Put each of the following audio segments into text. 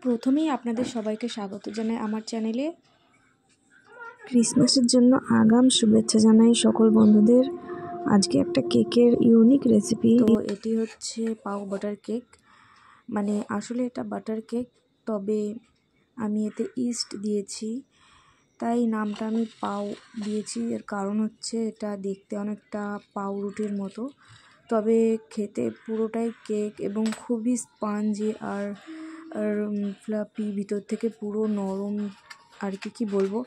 প্রথমেই আপনাদের সবাইকে স্বাগত জানাই আমার চ্যানেলে। ক্রিসমাসের জন্য আগাম শুভেচ্ছা জানাই সকল বন্ধুদের। আজকে একটা কেকের ইউনিক রেসিপি। তো এটি হচ্ছে পাও বাটার কেক, মানে আসলে এটা বাটার কেক, তবে আমি এতে ইস্ট দিয়েছি, তাই নামটা আমি পাও দিয়েছি। এর কারণ হচ্ছে এটা দেখতে অনেকটা পাউরুটির মতো, তবে খেতে পুরোটাই কেক এবং খুবই স্পঞ্জি আর ফ্লাফি, ভিতর থেকে পুরো নরম। আর কি বলবো,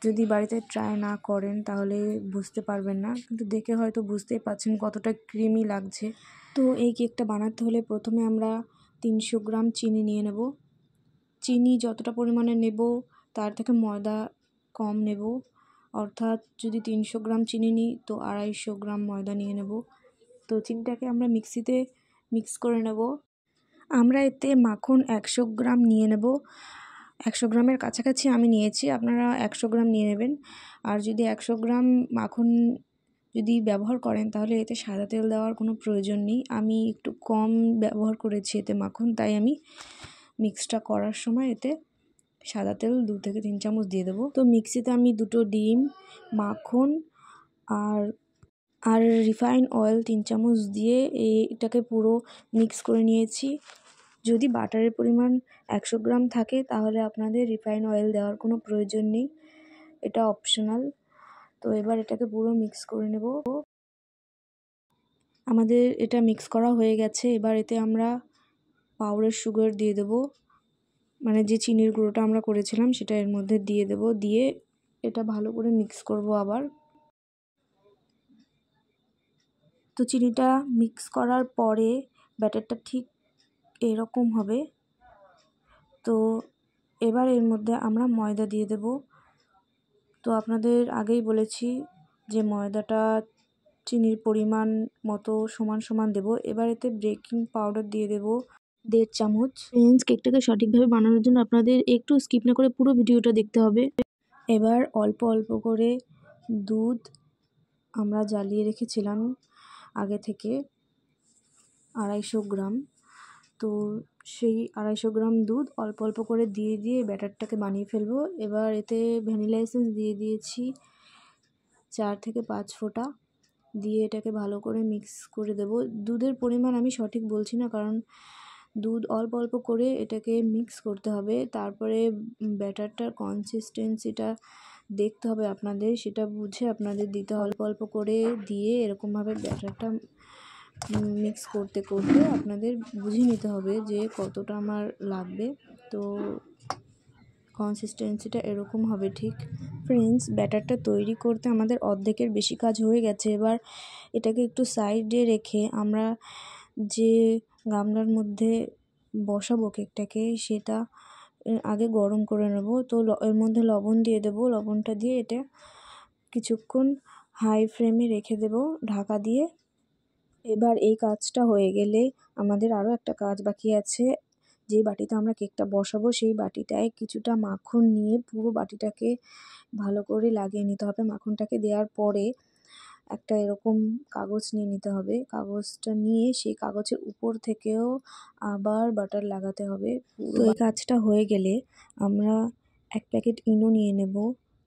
যদি বাড়িতে ট্রাই না করেন তাহলে বুঝতে পারবেন না, কিন্তু দেখে হয়তো বুঝতেই পারছেন কতটা ক্রিমি লাগছে। তো এই কেকটা বানাতে হলে প্রথমে আমরা 300 গ্রাম চিনি নিয়ে নেব। চিনি যতটা পরিমাণে নেব তার থেকে ময়দা কম নেব, অর্থাৎ যদি 300 গ্রাম চিনি নিই তো 250 গ্রাম ময়দা নিয়ে নেব। তো চিনিটাকে আমরা মিক্সিতে মিক্স করে নেব। আমরা এতে মাখন 100 গ্রাম নিয়ে নেব। 100 গ্রামের কাছাকাছি আমি নিয়েছি, আপনারা 100 গ্রাম নিয়ে নেবেন। আর যদি 100 গ্রাম মাখন যদি ব্যবহার করেন তাহলে এতে সাদা তেল দেওয়ার কোনো প্রয়োজন নেই। আমি একটু কম ব্যবহার করেছি এতে মাখন, তাই আমি মিক্সটা করার সময় এতে সাদা তেল 2 থেকে 3 চামচ দিয়ে দেবো। তো মিক্সিতে আমি 2টো ডিম, মাখন আর রিফাইন অয়েল 3 চামচ দিয়ে এটাকে পুরো মিক্স করে নিয়েছি। যদি বাটারের পরিমাণ 100 গ্রাম থাকে তাহলে আপনাদের রিফাইন অয়েল দেওয়ার কোনো প্রয়োজন নেই, এটা অপশনাল। তো এবার এটাকে পুরো মিক্স করে নেব। আমাদের এটা মিক্স করা হয়ে গেছে। এবার এতে আমরা পাউডার সুগার দিয়ে দেব, মানে যে চিনির গুঁড়োটা আমরা করেছিলাম সেটা এর মধ্যে দিয়ে দেব। দিয়ে এটা ভালো করে মিক্স করব আবার। তো চিনিটা মিক্স করার পরে ব্যাটারটা ঠিক এরকম হবে। তো এবার এর মধ্যে আমরা ময়দা দিয়ে দেব। তো আপনাদের আগেই বলেছি যে ময়দাটা চিনির পরিমাণ মতো সমান সমান দেব। এবার এতে বেকিং পাউডার দিয়ে দেব 1.5 চামচ। ফ্রেন্ডস, কেকটাকে সঠিকভাবে বানানোর জন্য আপনাদের একটু স্কিপ না করে পুরো ভিডিওটা দেখতে হবে। এবার অল্প অল্প করে দুধ আমরা জ্বালিয়ে রেখেছিলাম আগে থেকে 250 গ্রাম। তো সেই 250 গ্রাম দুধ অল্প অল্প করে দিয়ে ব্যাটারটাকে বানিয়ে ফেলবো। এবার এতে ভ্যানিলা এসেন্স দিয়ে দিয়েছি 4 থেকে 5 ফোঁটা, দিয়ে এটাকে ভালো করে মিক্স করে দেব। দুধের পরিমাণ আমি সঠিক বলছি না, কারণ দুধ অল্প অল্প করে এটাকে মিক্স করতে হবে। তারপরে ব্যাটারটার কনসিস্টেন্সিটা দেখতে হবে আপনাদের, সেটা বুঝে আপনাদের দিতে অল্প অল্প করে দিয়ে এরকমভাবে ব্যাটারটা মিক্স করতে করতে আপনাদের বুঝে নিতে হবে যে কতটা আমার লাগবে। তো কনসিস্টেন্সিটা এরকম হবে ঠিক। ফ্রেন্ডস, ব্যাটারটা তৈরি করতে আমাদের অর্ধেকের বেশি কাজ হয়ে গেছে। এবার এটাকে একটু সাইডে রেখে আমরা যে গামলার মধ্যে বসাবো কেকটাকে সেটা আগে গরম করে নেব। তো এর মধ্যে লবণ দিয়ে দেব। লবণটা দিয়ে এটা কিছুক্ষণ হাই ফ্লেমে রেখে দেব ঢাকা দিয়ে। এবার এই কাজটা হয়ে গেলে আমাদের আরও একটা কাজ বাকি আছে। যে বাটিতে আমরা কেকটা বসাবো সেই বাটিটায় কিছুটা মাখন নিয়ে পুরো বাটিটাকে ভালো করে লাগিয়ে নিতে হবে। মাখনটাকে দেওয়ার পরে একটা এরকম কাগজ নিয়ে নিতে হবে। কাগজটা নিয়ে সেই কাগজের উপর থেকেও আবার বাটার লাগাতে হবে। তো এই কাজটা হয়ে গেলে আমরা 1 প্যাকেট ইনো নিয়ে নেব,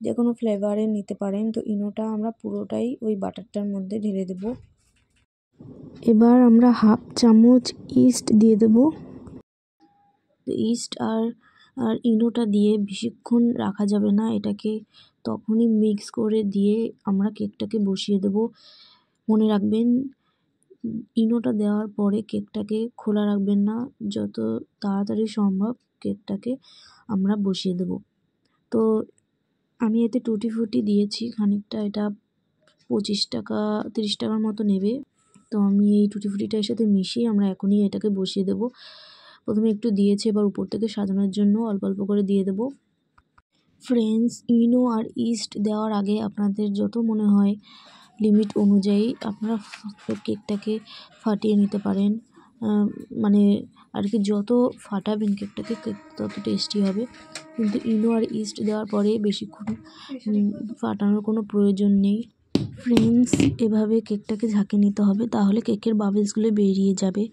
যে কোনো ফ্লেভারের নিতে পারেন। তো ইনোটা আমরা পুরোটাই ওই বাটারটার মধ্যে ঢেলে দেব। এবার আমরা 1/2 চামচ ইস্ট দিয়ে দেব। ইস্ট আর ইনোটা দিয়ে বেশিক্ষণ রাখা যাবে না, এটাকে তখনই মিক্স করে দিয়ে আমরা কেকটাকে বসিয়ে দেব। মনে রাখবেন, ইনোটা দেওয়ার পরে কেকটাকে খোলা রাখবেন না, যত তাড়াতাড়ি সম্ভব কেকটাকে আমরা বসিয়ে দেব। তো আমি এতে টুটি ফুটি দিয়েছি খানিকটা, এটা 25 টাকা 30 টাকার মতো নেবে। তো আমি এই টুটি ফুটিটা এর সাথে মিশিয়ে আমরা এখনই এটাকে বসিয়ে দেব। প্রথমে একটু দিয়েছি, এবার উপর থেকে সাজানোর জন্য অল্প অল্প করে দিয়ে দেব। ফ্রেন্ডস, ইনো আর ইস্ট দেওয়ার আগে আপনাদের যত মনে হয় লিমিট অনুযায়ী আপনারা কেকটাকে ফাটিয়ে নিতে পারেন। মানে আর কি, যত ফাটাবেন কেকটাকে কেক তত টেস্টি হবে। কিন্তু ইনো আর ইস্ট দেওয়ার পরে বেশিক্ষণ ফাটানোর কোনো প্রয়োজন নেই। ফ্রেন্ডস, এভাবে কেকটাকে ঝাঁকে নিতে হবে, তাহলে কেকের বাবলসগুলো বেরিয়ে যাবে।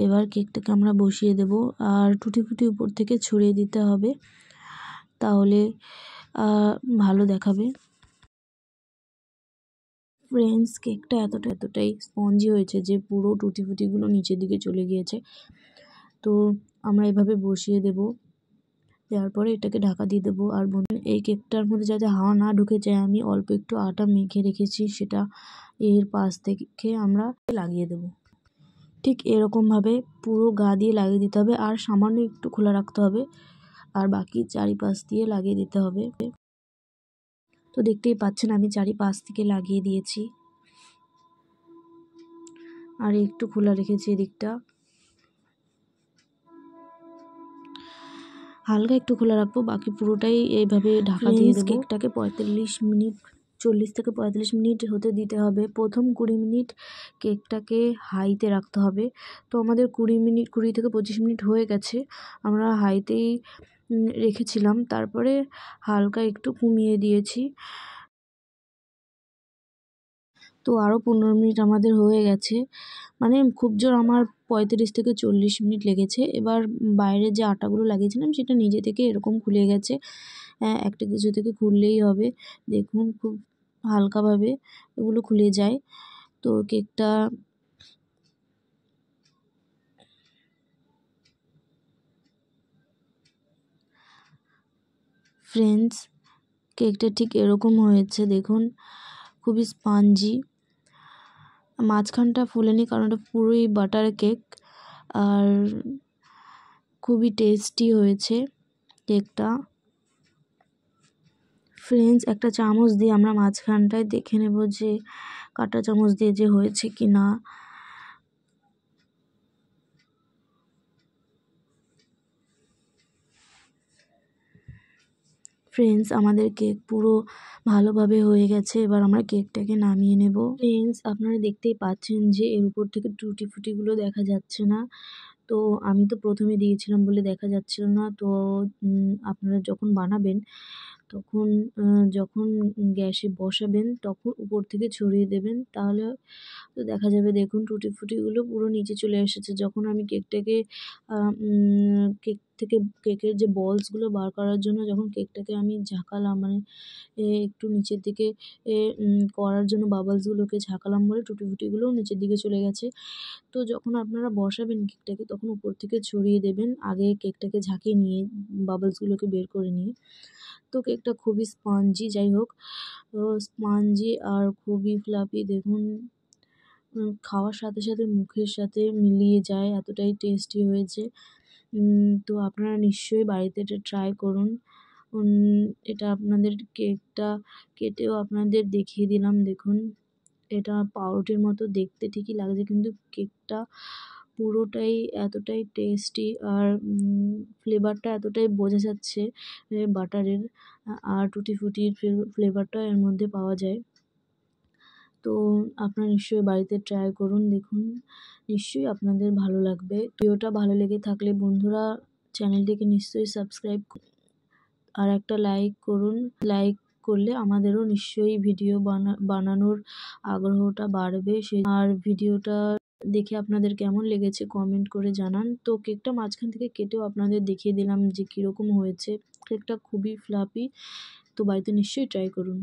এবার কেকটাকে আমরা বসিয়ে দেব, আর টুটি ফুটি উপর থেকে ছড়িয়ে দিতে হবে, তাহলে ভালো দেখাবে। ফ্রেন্ডস, কেকটা এতটাই স্পঞ্জি হয়েছে যে পুরো টুটি ফুটিগুলো নিচের দিকে চলে গিয়েছে। তো আমরা এভাবে বসিয়ে দেব, দেওয়ার পরে এটাকে ঢাকা দিয়ে দেবো। আর এই কেকটার মধ্যে যাতে হাওয়া না ঢুকে যায়, আমি অল্প একটু আটা মেখে রেখেছি, সেটা এর পাশ থেকে আমরা লাগিয়ে দেব। ঠিক এরকমভাবে পুরো গা দিয়ে লাগিয়ে দিতে হবে, আর সামান্য একটু খোলা রাখতে হবে, আর বাকি চারিপাশ দিয়ে লাগিয়ে দিতে হবে। তো দেখতেই পাচ্ছেন আমি চারিপাশ থেকে লাগিয়ে দিয়েছি, আর একটু খোলা রেখেছি এদিকটা, হালকা একটু খোলা রাখবো, বাকি পুরোটাই এইভাবে ঢাকা দিয়ে দেবো। কেকটাকে 40 থেকে 45 মিনিট হতে দিতে হবে। প্রথম 20 মিনিট কেকটাকে হাইতে রাখতে হবে। তো আমাদের 20 থেকে 25 মিনিট হয়ে গেছে, আমরা হাইতেই রেখেছিলাম, তারপরে হালকা একটু কমিয়ে দিয়েছি। তো আরও 15 মিনিট আমাদের হয়ে গেছে, মানে খুব জোর আমার 35 থেকে 40 মিনিট লেগেছে। এবার বাইরে যে আটাগুলো লাগিয়েছিলাম সেটা নিজে থেকে এরকম খুলে গেছে, একটা কিছু থেকে খুললেই হবে। দেখুন খুব হালকাভাবে এগুলো খুলে যায়। তো কেকটা ফ্রেন্ডস, কেকটা ঠিক এরকম হয়েছে, দেখুন খুবই স্পঞ্জি, মাঝখানটা ফুলেনি কারণ এটা পুরোই বাটার কেক, আর খুবই টেস্টি হয়েছে কেকটা। ফ্রেন্ডস, একটা চামচ দিয়ে আমরা মাঝখানটায় দেখে নেব যে কাঁটা চামচ দিয়ে যে হয়েছে কি না। ফ্রেন্ডস, আমাদের কেক পুরো ভালোভাবে হয়ে গেছে, এবার আমরা কেকটাকে নামিয়ে নেব। ফ্রেন্ডস, আপনারা দেখতেই পাচ্ছেন যে এর উপর থেকে টুটি ফুটিগুলো দেখা যাচ্ছে না। তো আমি তো প্রথমে দিয়েছিলাম বলে দেখা যাচ্ছিল না। তো আপনারা যখন বানাবেন তখন যখন গ্যাসে বসাবেন তখন উপর থেকে ছড়িয়ে দেবেন, তাহলে তো দেখা যাবে। দেখুন টুটি ফুটিগুলো পুরো নিচে চলে এসেছে। যখন আমি কেকটাকে কেক থেকে কেকের যে বলসগুলো বার করার জন্য যখন কেকটাকে আমি ঝাঁকালাম, মানে একটু নিচের দিকে করার জন্য বাবলসগুলোকে ঝাঁকালাম বলে টুটি ফুটিগুলোও নিচের দিকে চলে গেছে। তো যখন আপনারা বসাবেন কেকটাকে তখন উপর থেকে ছড়িয়ে দেবেন, আগে কেকটাকে ঝাঁকিয়ে নিয়ে বাবলসগুলোকে বের করে নিয়ে। তো কেকটা খুবই স্পঞ্জি, যাই হোক স্পঞ্জি আর খুবই ফ্লাফি, দেখুন খাওয়ার সাথে সাথে মুখের সাথে মিলিয়ে যায়, এতটাই টেস্টি হয়েছে। তো আপনারা নিশ্চয়ই বাড়িতে এটা ট্রাই করুন। এটা আপনাদের কেকটা কেটেও আপনাদের দেখিয়ে দিলাম, দেখুন এটা পাউরুটির মতো দেখতে ঠিকই লাগছে, কিন্তু কেকটা পুরোটাই এতটাই টেস্টি, আর ফ্লেভারটা এতটাই বোঝা যাচ্ছে বাটারের, আর টুটি ফুটির ফ্লেভারটা এর মধ্যে পাওয়া যায়। তো আপনারা নিশ্চয়ই বাড়িতে ট্রাই করুন, দেখুন নিশ্চয়ই আপনাদের ভালো লাগবে। ভিডিওটা ভালো লেগে থাকলে বন্ধুরা চ্যানেলটিকে নিশ্চয়ই সাবস্ক্রাইব আর একটা লাইক করুন। লাইক করলে আমাদেরও নিশ্চয়ই ভিডিও বানানোর আগ্রহটা বাড়বে। আর ভিডিওটা দেখে আপনাদের কেমন লেগেছে কমেন্ট করে জানান। তো কেকটা মাঝখান থেকে কেটেও আপনাদের দেখিয়ে দিলাম যে কীরকম হয়েছে। কেকটা খুবই ফ্লাফি, তো বাড়িতে নিশ্চয়ই ট্রাই করুন।